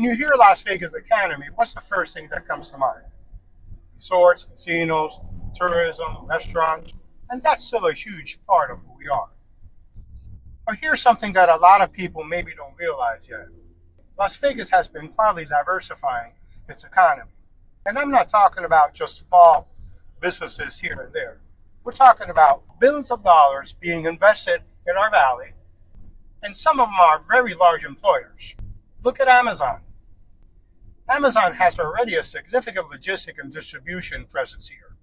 When you hear Las Vegas economy, what's the first thing that comes to mind? Resorts, casinos, tourism, restaurants, and that's still a huge part of who we are. But here's something that a lot of people maybe don't realize yet. Las Vegas has been quietly diversifying its economy. And I'm not talking about just small businesses here and there. We're talking about billions of dollars being invested in our valley, and some of them are very large employers. Look at Amazon. Amazon has already a significant logistic and distribution presence here,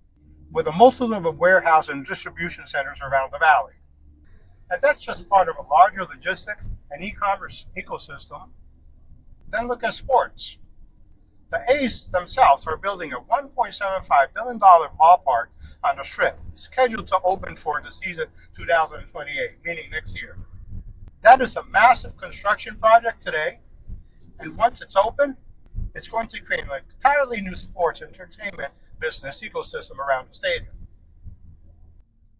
with a multitude of warehouse and distribution centers around the valley. And that's just part of a larger logistics and e-commerce ecosystem. Then look at sports. The A's themselves are building a $1.75 billion ballpark on the Strip, scheduled to open for the season 2028, meaning next year. That is a massive construction project today, and once it's open, it's going to create an entirely new sports entertainment business ecosystem around the stadium.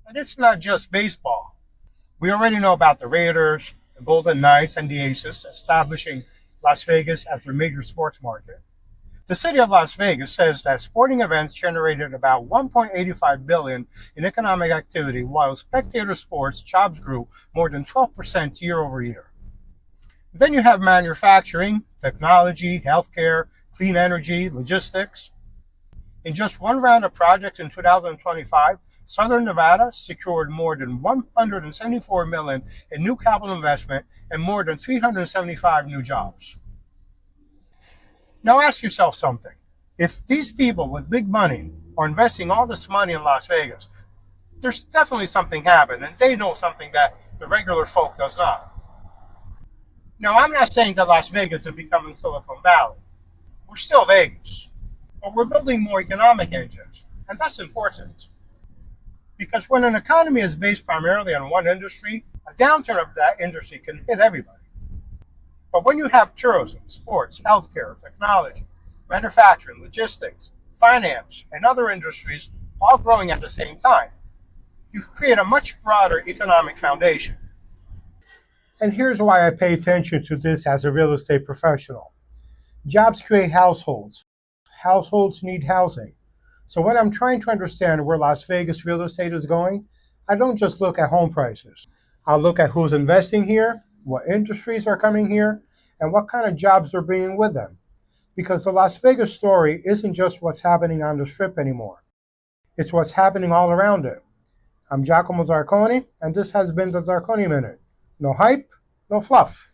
And it's not just baseball. We already know about the Raiders, the Golden Knights, and the Aces establishing Las Vegas as their major sports market. The city of Las Vegas says that sporting events generated about $1.85 billion in economic activity, while spectator sports jobs grew more than 12% year over year. Then you have manufacturing, technology, healthcare, clean energy, logistics. In just one round of projects in 2025, Southern Nevada secured more than $174 million in new capital investment and more than 375 new jobs. Now ask yourself something. If these people with big money are investing all this money in Las Vegas, there's definitely something happening, and they know something that the regular folk does not. Now, I'm not saying that Las Vegas is becoming Silicon Valley. We're still Vegas, but we're building more economic engines, and that's important. Because when an economy is based primarily on one industry, a downturn of that industry can hit everybody. But when you have tourism, sports, healthcare, technology, manufacturing, logistics, finance, and other industries all growing at the same time, you create a much broader economic foundation. And here's why I pay attention to this as a real estate professional. Jobs create households. Households need housing. So when I'm trying to understand where Las Vegas real estate is going, I don't just look at home prices. I'll look at who's investing here, what industries are coming here, and what kind of jobs are bringing with them. Because the Las Vegas story isn't just what's happening on the Strip anymore. It's what's happening all around it. I'm Giacomo Zarcone, and this has been the Zarcone Minute. No hype, no fluff.